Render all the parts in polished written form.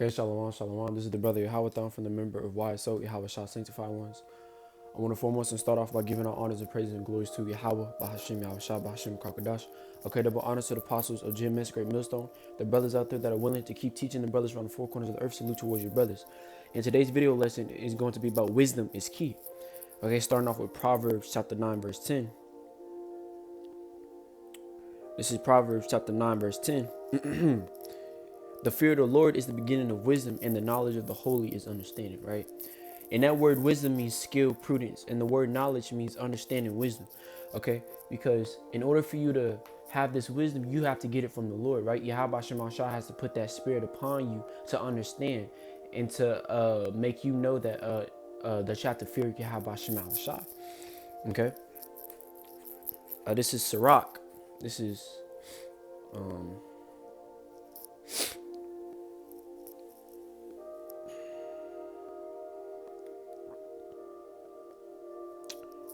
Okay, shalom, shalom. This is the brother Yahweh from the member of YSO, Yahweh Shah Sanctified Ones. I want to foremost and start off by giving our honors and praises and glories to Yahweh, Bahashim, Yahweh Shah, Bahashim, Kakadash. Okay, double honors to the apostles of GMS, Great Millstone, the brothers out there that are willing to keep teaching the brothers around the four corners of the earth. Salute towards your brothers. And today's video lesson is going to be about wisdom is key. Okay, starting off with Proverbs chapter 9, verse 10. This is Proverbs chapter 9, verse 10. The fear of the Lord is the beginning of wisdom, and the knowledge of the holy is understanding, right? And that word wisdom means skill, prudence, and the word knowledge means understanding, wisdom, okay? Because in order for you to have this wisdom, you have to get it from the Lord, right? Yahweh Shema Shah has to put that spirit upon you to understand and to make you know that that you have to fear Yahweh Shema Shah, okay? This is Sirach. This is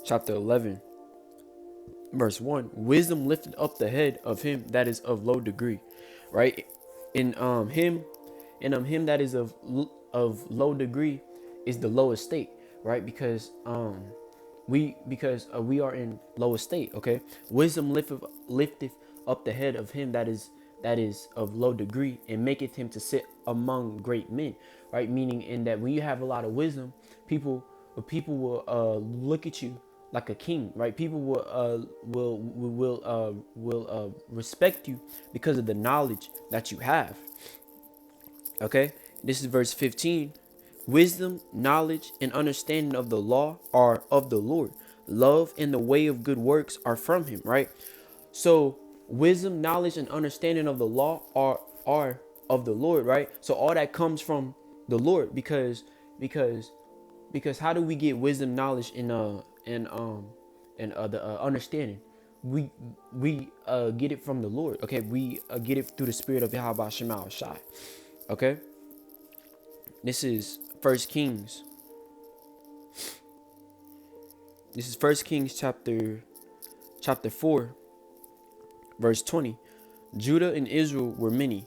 chapter 11, verse 1. Wisdom lifted up the head of him that is of low degree, right? In him that is of low degree is the lowest state, right? Because we are in lowest state, okay? Wisdom lifteth up the head of him that is of low degree, and maketh him to sit among great men, right? Meaning in that when you have a lot of wisdom, people will look at you like a king, right? People will respect you because of the knowledge that you have. Okay, this is verse 15. Wisdom, knowledge, and understanding of the law are of the Lord. Love and the way of good works are from him, right? So wisdom, knowledge, and understanding of the law are of the Lord, right? So all that comes from the Lord because how do we get wisdom, knowledge, and the understanding? We get it from the Lord. Okay, we get it through the spirit of Yahweh Shema Shai. Okay, this is First Kings. This is First Kings chapter 4, verse 20. Judah and Israel were many,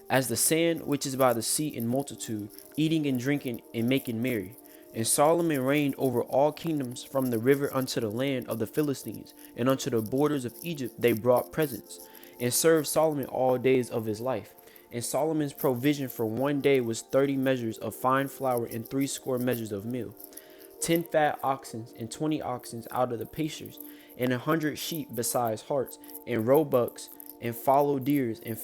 as the sand which is by the sea in multitude, eating and drinking and making merry. And Solomon reigned over all kingdoms from the river unto the land of the Philistines, and unto the borders of Egypt they brought presents, and served Solomon all days of his life. And Solomon's provision for one day was 30 measures of fine flour and 80 measures of meal, 10 fat oxen and 20 oxen out of the pastures, and 100 sheep besides harts, and roebucks, and fallow deers, and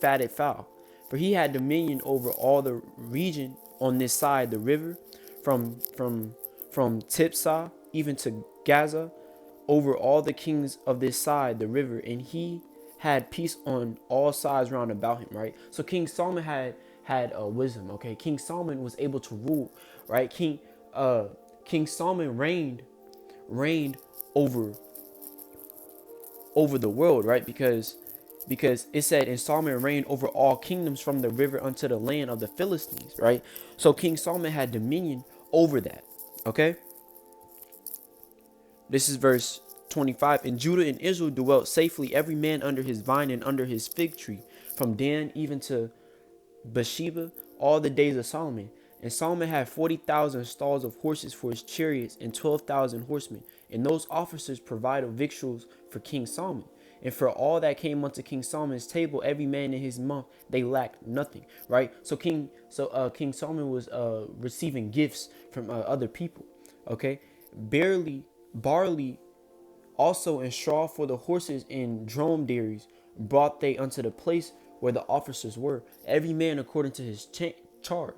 fatted fowl. For he had dominion over all the region on this side the river, from Tipsah even to Gaza, over all the kings of this side the river, and he had peace on all sides round about him, right? So King Solomon had wisdom, okay? King Solomon was able to rule, right? King Solomon reigned over the world, right? Because it said, and Solomon reigned over all kingdoms from the river unto the land of the Philistines, right? So King Solomon had dominion over that, okay? This is verse 25. And Judah and Israel dwelt safely, every man under his vine and under his fig tree, from Dan even to Bathsheba, all the days of Solomon. And Solomon had 40,000 stalls of horses for his chariots, and 12,000 horsemen. And those officers provided victuals for King Solomon. And for all that came unto King Solomon's table, every man in his month, they lacked nothing, right? So King Solomon was receiving gifts from other people, okay? Barley also and straw for the horses and dromedaries brought they unto the place where the officers were, every man according to his charge.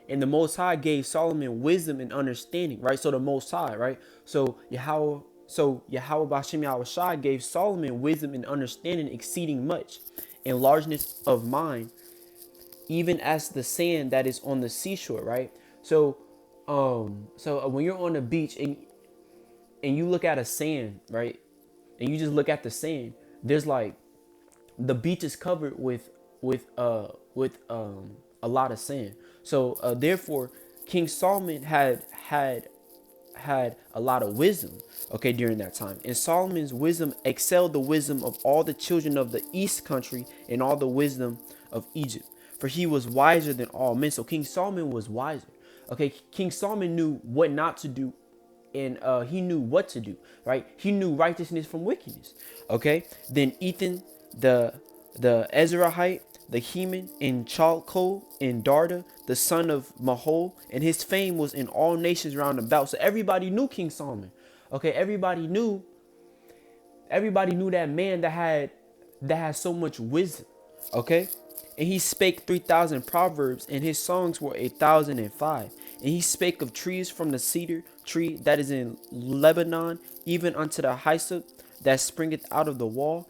And the Most High gave Solomon wisdom and understanding, right? So the Most High, right? So Yahweh Bashem Yahweh Shai gave Solomon wisdom and understanding exceeding much, and largeness of mind, even as the sand that is on the seashore, right? So when you're on the beach and you look at a sand, right? And you just look at the sand, there's like, the beach is covered with a lot of sand. So therefore King Solomon had a lot of wisdom, okay, during that time. And Solomon's wisdom excelled the wisdom of all the children of the east country and all the wisdom of Egypt. for he was wiser than all men. So King Solomon was wiser. Okay, King Solomon knew what not to do, and he knew what to do, right? He knew righteousness from wickedness. Okay, then Ethan, the Ezrahite, the Heman, and Chalco, and Darda, the son of Mahol, and his fame was in all nations round about. So everybody knew King Solomon. Okay, everybody knew that man that had so much wisdom. Okay, and he spake 3,000 proverbs, and his songs were 1,005. And he spake of trees from the cedar tree that is in Lebanon, even unto the hyssop that springeth out of the wall.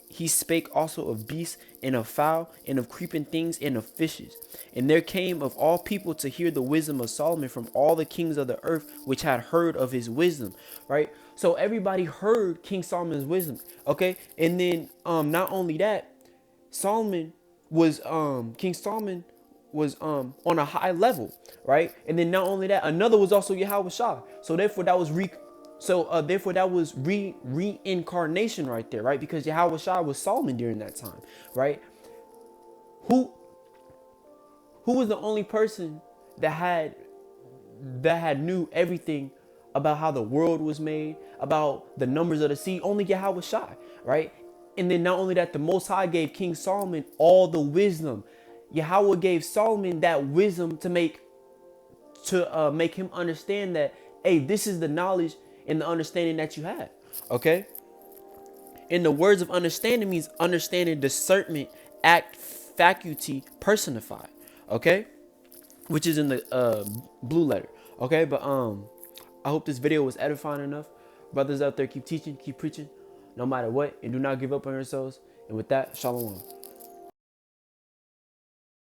He spake also of beasts, and of fowl, and of creeping things, and of fishes. And there came of all people to hear the wisdom of Solomon from all the kings of the earth, which had heard of his wisdom. Right? So everybody heard King Solomon's wisdom. Okay, and then not only that, Solomon was King Solomon was on a high level, right? And then not only that, another was also Yahweh Shah. So therefore that was reincarnation right there, right? Because Yahweh Shah was Solomon during that time, right? Who was the only person that knew everything about how the world was made, about the numbers of the sea? Only Yahweh Shah, right? And then not only that, the Most High gave King Solomon all the wisdom. Yahweh gave Solomon that wisdom to make him understand that, hey, this is the knowledge and the understanding that you have. Okay. And the words of understanding means understanding, discernment, act, faculty, personified. Okay, which is in the blue letter. Okay, but I hope this video was edifying enough. Brothers out there, keep teaching, keep preaching, no matter what, and do not give up on yourselves. And with that, shalom.